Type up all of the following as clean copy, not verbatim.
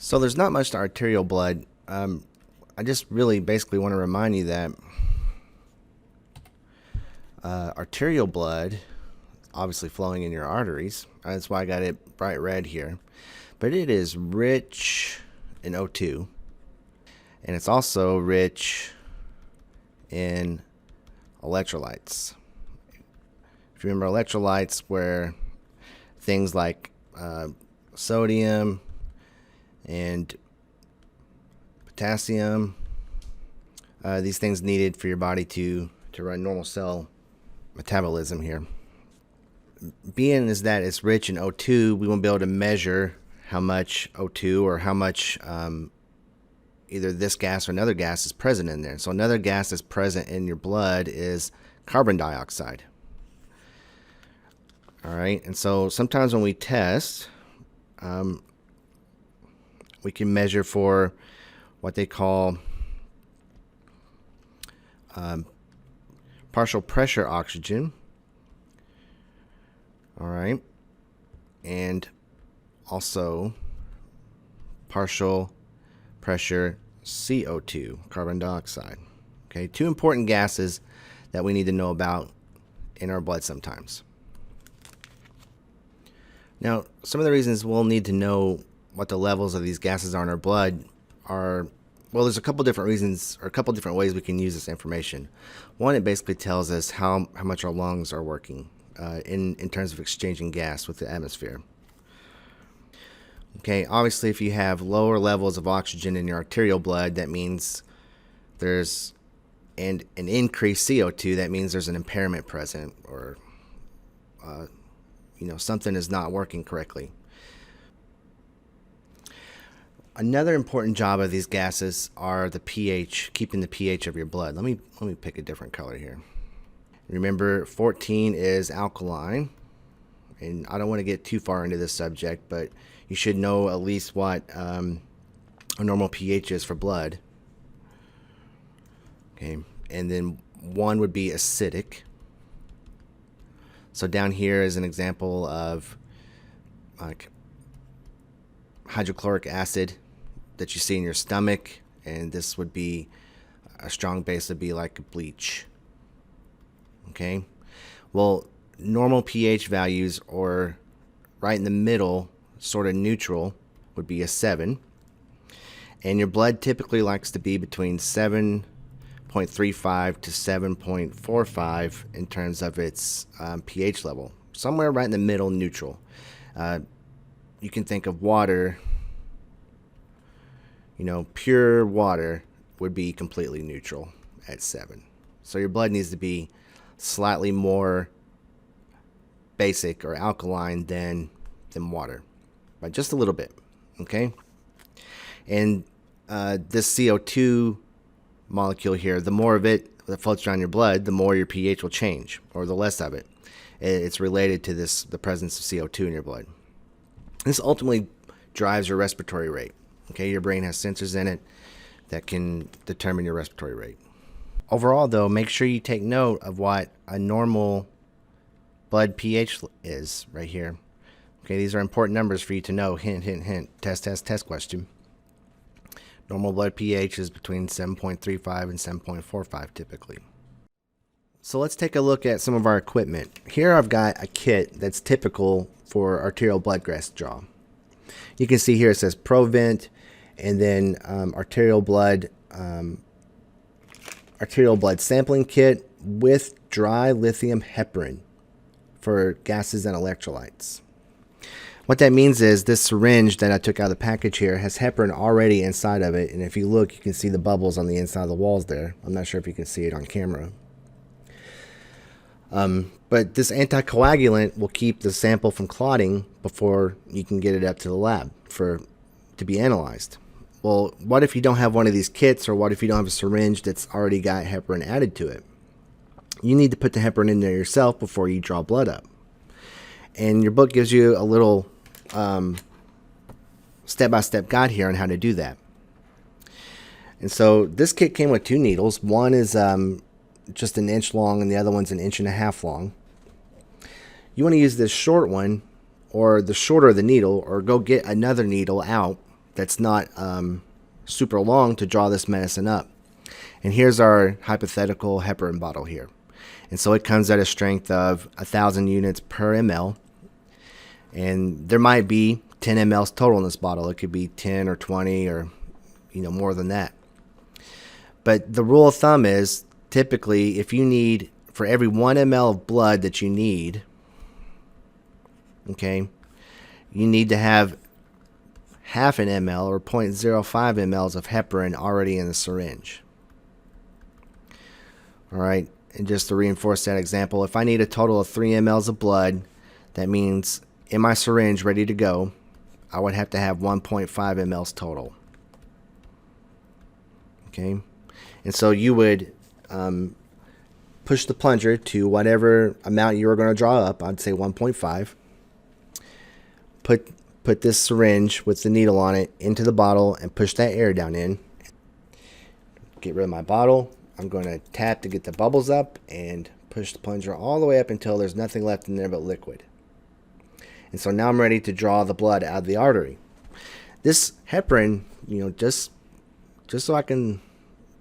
So there's not much to arterial blood. I just really basically want to remind you that arterial blood, obviously flowing in your arteries. That's why I got it bright red here. But it is rich in O2. And it's also rich in electrolytes. If you remember, electrolytes were things like sodium and potassium, these things needed for your body to run normal cell metabolism here. Being is that it's rich in O2, we won't be able to measure how much O2 or how much either this gas or another gas is present in there. So another gas that's present in your blood is carbon dioxide. All right, and so sometimes when we test, we can measure for what they call partial pressure oxygen. All right, and also partial pressure CO2, carbon dioxide. Okay, two important gases that we need to know about in our blood sometimes. Now, some of the reasons we'll need to know what the levels of these gases are in our blood are, well, there's a couple different reasons or a couple different ways we can use this information. One, it basically tells us how much our lungs are working in terms of exchanging gas with the atmosphere. Okay, obviously if you have lower levels of oxygen in your arterial blood, that means there's an increased CO2, that means there's an impairment present, or something is not working correctly. Another important job of these gases are the pH, keeping the pH of your blood. Let me pick a different color here. Remember, 14 is alkaline, and I don't want to get too far into this subject, but you should know at least what a normal pH is for blood. Okay, and then 1 would be acidic. So down here is an example of like hydrochloric acid that you see in your stomach, and this would be a strong base, would be like bleach. Okay, well, normal pH values, or right in the middle, sort of neutral, would be a 7, and your blood typically likes to be between 7.35 to 7.45 in terms of its pH level, somewhere right in the middle, neutral. You can think of water, pure water would be completely neutral at 7. So your blood needs to be slightly more basic or alkaline than water, by just a little bit, okay? And this CO2 molecule here, the more of it that floats around your blood, the more your pH will change, or the less of it. It's related to the presence of CO2 in your blood. This ultimately drives your respiratory rate. Okay, your brain has sensors in it that can determine your respiratory rate. Overall, though, make sure you take note of what a normal blood pH is right here. Okay, these are important numbers for you to know. Hint, hint, hint. Test, test, test question. Normal blood pH is between 7.35 and 7.45 typically. So let's take a look at some of our equipment. Here I've got a kit that's typical for arterial blood gas draw. You can see here it says Provent, and then arterial blood sampling kit with dry lithium heparin for gases and electrolytes. What that means is this syringe that I took out of the package here has heparin already inside of it, and if you look, you can see the bubbles on the inside of the walls there. I'm not sure if you can see it on camera. But this anticoagulant will keep the sample from clotting before you can get it up to the lab to be analyzed. Well, what if you don't have one of these kits, or what if you don't have a syringe that's already got heparin added to it? You need to put the heparin in there yourself before you draw blood up. And your book gives you a little step-by-step guide here on how to do that. And so this kit came with 2 needles. One is just 1 inch long, and the other one's 1.5 inches long. You want to use this short one, or the shorter of the needle, or go get another needle out that's not super long to draw this medicine up. And here's our hypothetical heparin bottle here. And so it comes at a strength of 1,000 units per ml. And there might be 10 mLs total in this bottle. It could be 10 or 20 or more than that. But the rule of thumb is typically if you need, for every 1 ml of blood that you need, okay, you need to have half an ml or 0.05 mLs of heparin already in the syringe. All right, and just to reinforce that example, if I need a total of 3 mLs of blood, that means in my syringe ready to go, I would have to have 1.5 mLs total. Okay, and so you would push the plunger to whatever amount you were going to draw up. I'd say 1.5. Put this syringe with the needle on it into the bottle and push that air down in. Get rid of my bottle. I'm going to tap to get the bubbles up and push the plunger all the way up until there's nothing left in there but liquid. And so now I'm ready to draw the blood out of the artery. This heparin, just so I can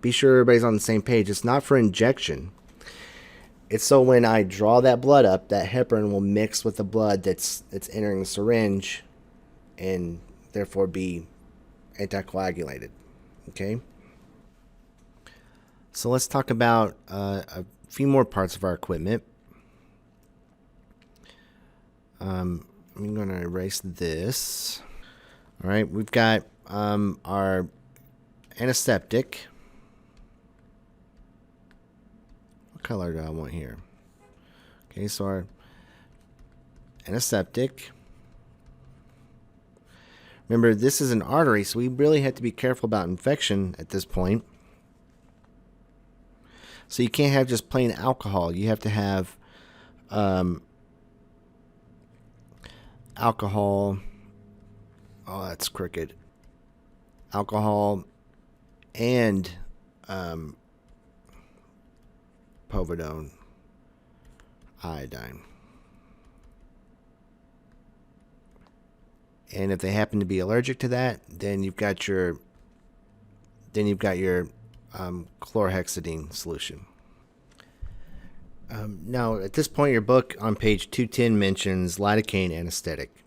be sure everybody's on the same page, it's not for injection. It's so when I draw that blood up, that heparin will mix with the blood that's entering the syringe and therefore be anticoagulated. Okay? So let's talk about a few more parts of our equipment. I'm going to erase this. All right, we've got our antiseptic. What color do I want here? Okay, so our antiseptic. Remember, this is an artery, so we really have to be careful about infection at this point. So you can't have just plain alcohol. You have to have alcohol. Oh, that's crooked. Alcohol and povidone iodine. And if they happen to be allergic to that, then you've got your chlorhexidine solution. Now, at this point, your book on page 210 mentions lidocaine anesthetic.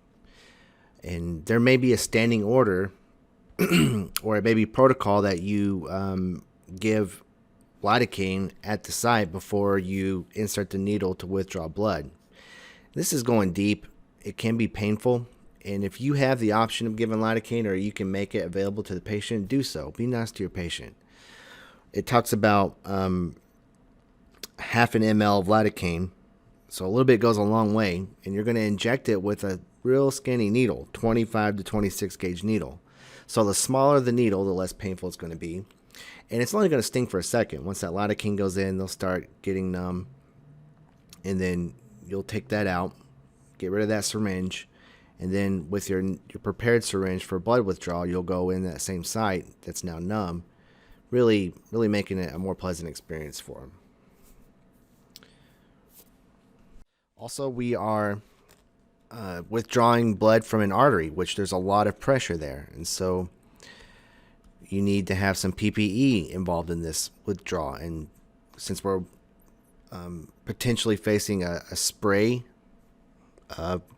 And there may be a standing order or it may be protocol that you give lidocaine at the site before you insert the needle to withdraw blood. This is going deep. It can be painful. And if you have the option of giving lidocaine or you can make it available to the patient, do so. Be nice to your patient. It talks about half an ml of lidocaine. So a little bit goes a long way. And you're going to inject it with a real skinny needle, 25 to 26 gauge needle. So the smaller the needle, the less painful it's going to be. And it's only going to sting for a second. Once that lidocaine goes in, they'll start getting numb. And then you'll take that out, get rid of that syringe. And then with your prepared syringe for blood withdrawal, you'll go in that same site that's now numb, really making it a more pleasant experience for them. Also, we are withdrawing blood from an artery, which there's a lot of pressure there. And so you need to have some PPE involved in this withdrawal. And since we're potentially facing a spray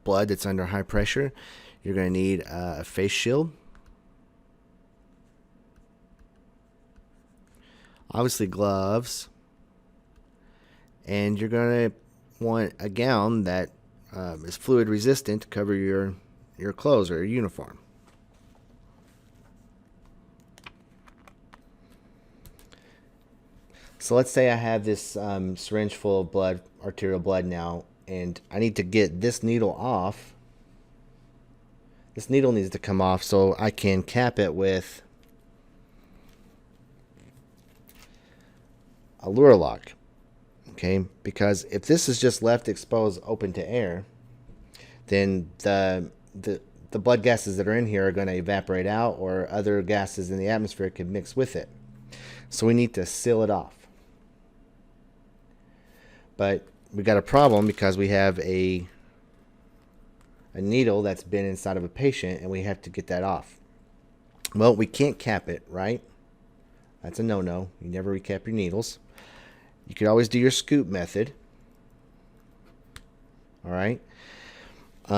blood that's under high pressure, you're going to need a face shield, obviously gloves, and you're going to want a gown that is fluid resistant to cover your clothes or your uniform. So let's say I have this syringe full of blood, arterial blood now, and I need to get this needle off. This needle needs to come off so I can cap it with a lure lock. Okay, because if this is just left exposed open to air, then the blood gases that are in here are going to evaporate out, or other gases in the atmosphere could mix with it. So we need to seal it off. But we got a problem because we have a needle that's been inside of a patient and we have to get that off. Well, we can't cap it, right? That's a no-no. You never recap your needles. You could always do your scoop method. All right.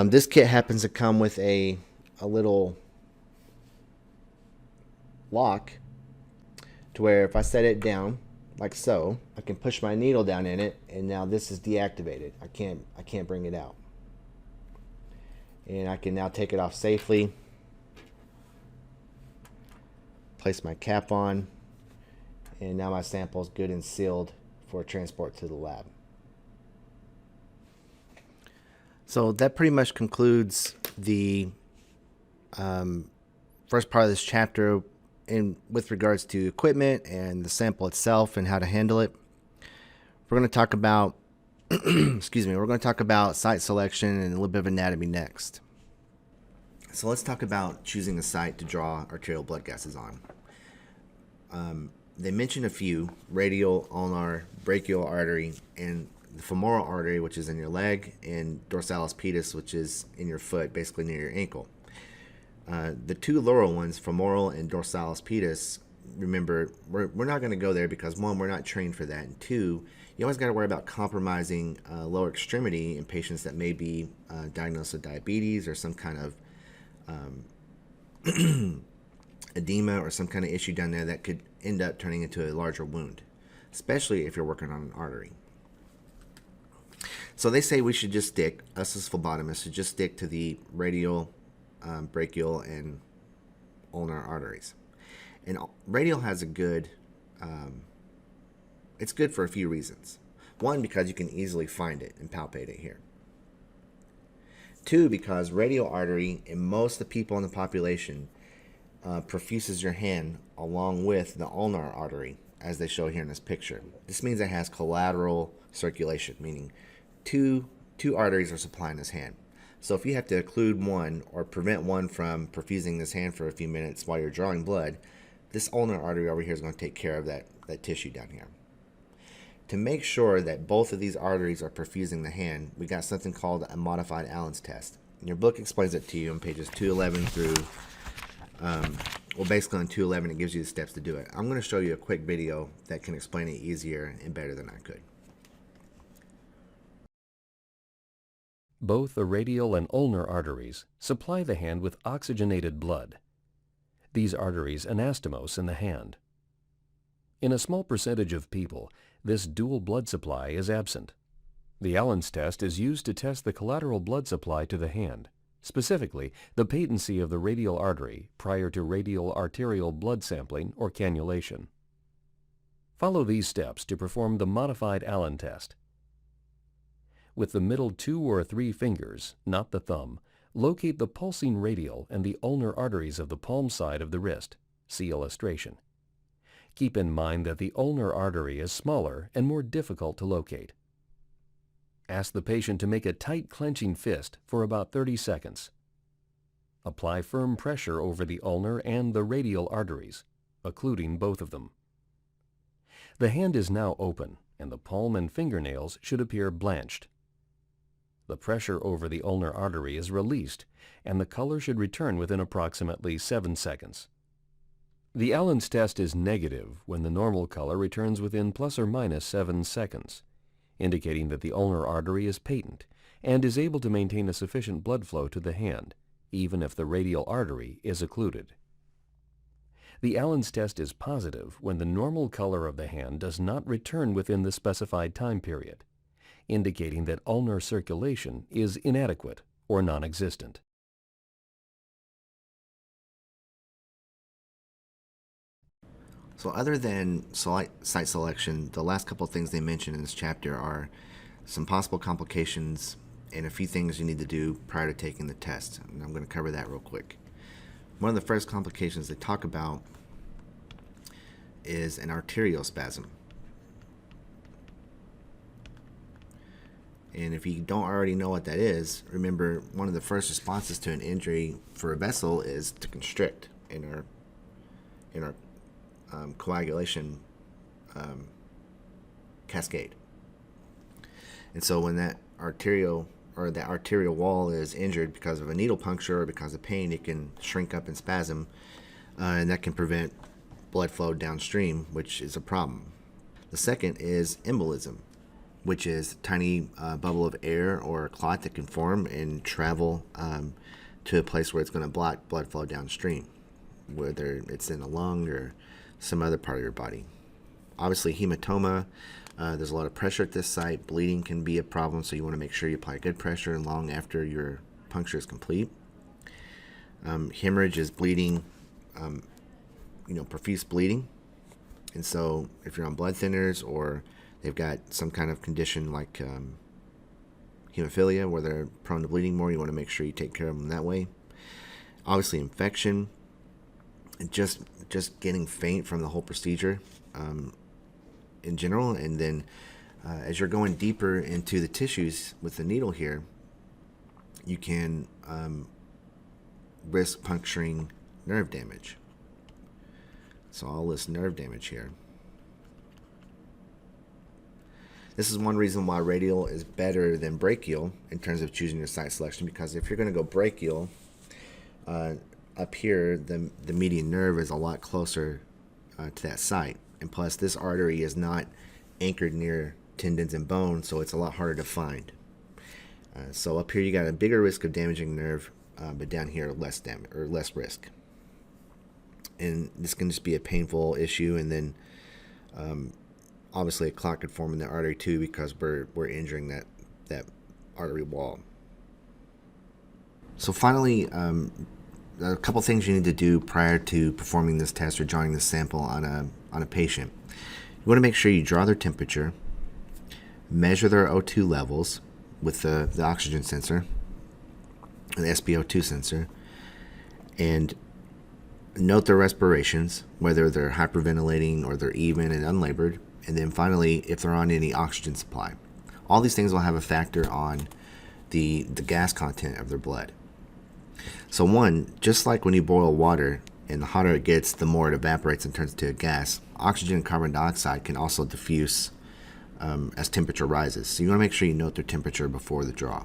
This kit happens to come with a little lock to where if I set it down like so, I can push my needle down in it, and now this is deactivated. I can't bring it out. And I can now take it off safely. Place my cap on, and now my sample is good and sealed for transport to the lab. So that pretty much concludes the first part of this chapter with regards to equipment and the sample itself and how to handle it. We're going to talk about excuse me, we're going to talk about site selection and a little bit of anatomy next. So let's talk about choosing a site to draw arterial blood gases on. They mention a few: radial, ulnar, brachial artery, and the femoral artery, which is in your leg, and dorsalis pedis, which is in your foot, basically near your ankle. The two lower ones, femoral and dorsalis pedis, remember, we're not going to go there because, one, we're not trained for that, and two, you always got to worry about compromising lower extremity in patients that may be diagnosed with diabetes or some kind of edema or some kind of issue down there that could end up turning into a larger wound, especially if you're working on an artery. So they say we should just stick, us as phlebotomists, should just stick to the radial, brachial, and ulnar arteries. And radial has a good, it's good for a few reasons. One, because you can easily find it and palpate it here. Two, because radial artery in most of the people in the population perfuses your hand along with the ulnar artery, as they show here in this picture. This means it has collateral circulation, meaning two arteries are supplying this hand. So if you have to occlude one or prevent one from perfusing this hand for a few minutes while you're drawing blood, this ulnar artery over here is going to take care of that tissue down here. To make sure that both of these arteries are perfusing the hand, we got something called a modified Allen's test. And your book explains it to you on pages 211 through, basically on 211 it gives you the steps to do it. I'm going to show you a quick video that can explain it easier and better than I could. Both the radial and ulnar arteries supply the hand with oxygenated blood. These arteries anastomose in the hand. In a small percentage of people, this dual blood supply is absent. The Allen's test is used to test the collateral blood supply to the hand, specifically the patency of the radial artery prior to radial arterial blood sampling or cannulation. Follow these steps to perform the modified Allen test. With the middle 2 or 3 fingers, not the thumb, locate the pulsing radial and the ulnar arteries of the palm side of the wrist. See illustration. Keep in mind that the ulnar artery is smaller and more difficult to locate. Ask the patient to make a tight clenching fist for about 30 seconds. Apply firm pressure over the ulnar and the radial arteries, occluding both of them. The hand is now open, and the palm and fingernails should appear blanched. The pressure over the ulnar artery is released, and the color should return within approximately 7 seconds. The Allen's test is negative when the normal color returns within plus or minus 7 seconds, indicating that the ulnar artery is patent and is able to maintain a sufficient blood flow to the hand, even if the radial artery is occluded. The Allen's test is positive when the normal color of the hand does not return within the specified time period, indicating that ulnar circulation is inadequate or non-existent. So other than site selection, the last couple of things they mention in this chapter are some possible complications and a few things you need to do prior to taking the test. And I'm going to cover that real quick. One of the first complications they talk about is an arterial spasm. And if you don't already know what that is, remember one of the first responses to an injury for a vessel is to constrict in our coagulation cascade. And so when that arterial wall is injured because of a needle puncture or because of pain, it can shrink up and spasm, and that can prevent blood flow downstream, which is a problem. The second is embolism, which is a tiny bubble of air or a clot that can form and travel to a place where it's going to block blood flow downstream, whether it's in a lung or some other part of your body. Obviously, hematoma, there's a lot of pressure at this site. Bleeding can be a problem, so you want to make sure you apply good pressure long after your puncture is complete. Hemorrhage is bleeding, profuse bleeding. And so if you're on blood thinners or they've got some kind of condition like hemophilia where they're prone to bleeding more, you want to make sure you take care of them that way. Obviously, infection, and just getting faint from the whole procedure in general. And then as you're going deeper into the tissues with the needle here, you can risk puncturing nerve damage. So I'll list nerve damage here. This is one reason why radial is better than brachial in terms of choosing your site selection, because if you're going to go brachial, up here, the median nerve is a lot closer to that site. And plus, this artery is not anchored near tendons and bone, so it's a lot harder to find. So up here, you got a bigger risk of damaging nerve, but down here, less damage or less risk. And this can just be a painful issue, and then obviously a clot could form in the artery too because we're injuring that artery wall. So finally, a couple things you need to do prior to performing this test or drawing this sample on a patient. You want to make sure you draw their temperature, measure their O2 levels with the oxygen sensor, the SpO2 sensor, and note their respirations, whether they're hyperventilating or they're even and unlabored, and then finally if they're on any oxygen supply. All these things will have a factor on the gas content of their blood. So one, just like when you boil water and the hotter it gets, the more it evaporates and turns into a gas, oxygen and carbon dioxide can also diffuse as temperature rises. So you want to make sure you note their temperature before the draw.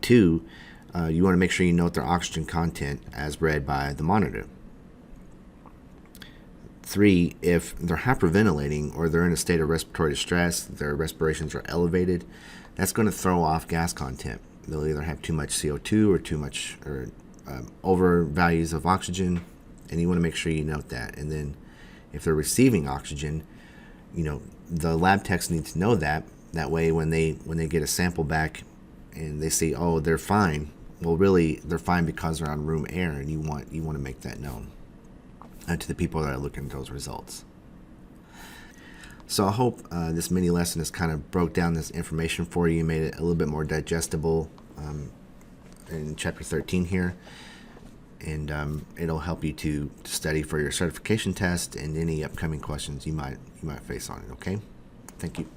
Two, you want to make sure you note their oxygen content as read by the monitor. Three, if they're hyperventilating or they're in a state of respiratory distress, their respirations are elevated, that's going to throw off gas content. They'll either have too much CO2 or too much or over values of oxygen, and you want to make sure you note that. And then if they're receiving oxygen, the lab techs need to know that. That way when they get a sample back and they say, oh, they're fine, well, really, they're fine because they're on room air, and you want to make that known to the people that are looking at those results. So I hope this mini lesson has kind of broke down this information for you, made it a little bit more digestible in Chapter 13 here, and it'll help you to study for your certification test and any upcoming questions you might face on it. Okay, thank you.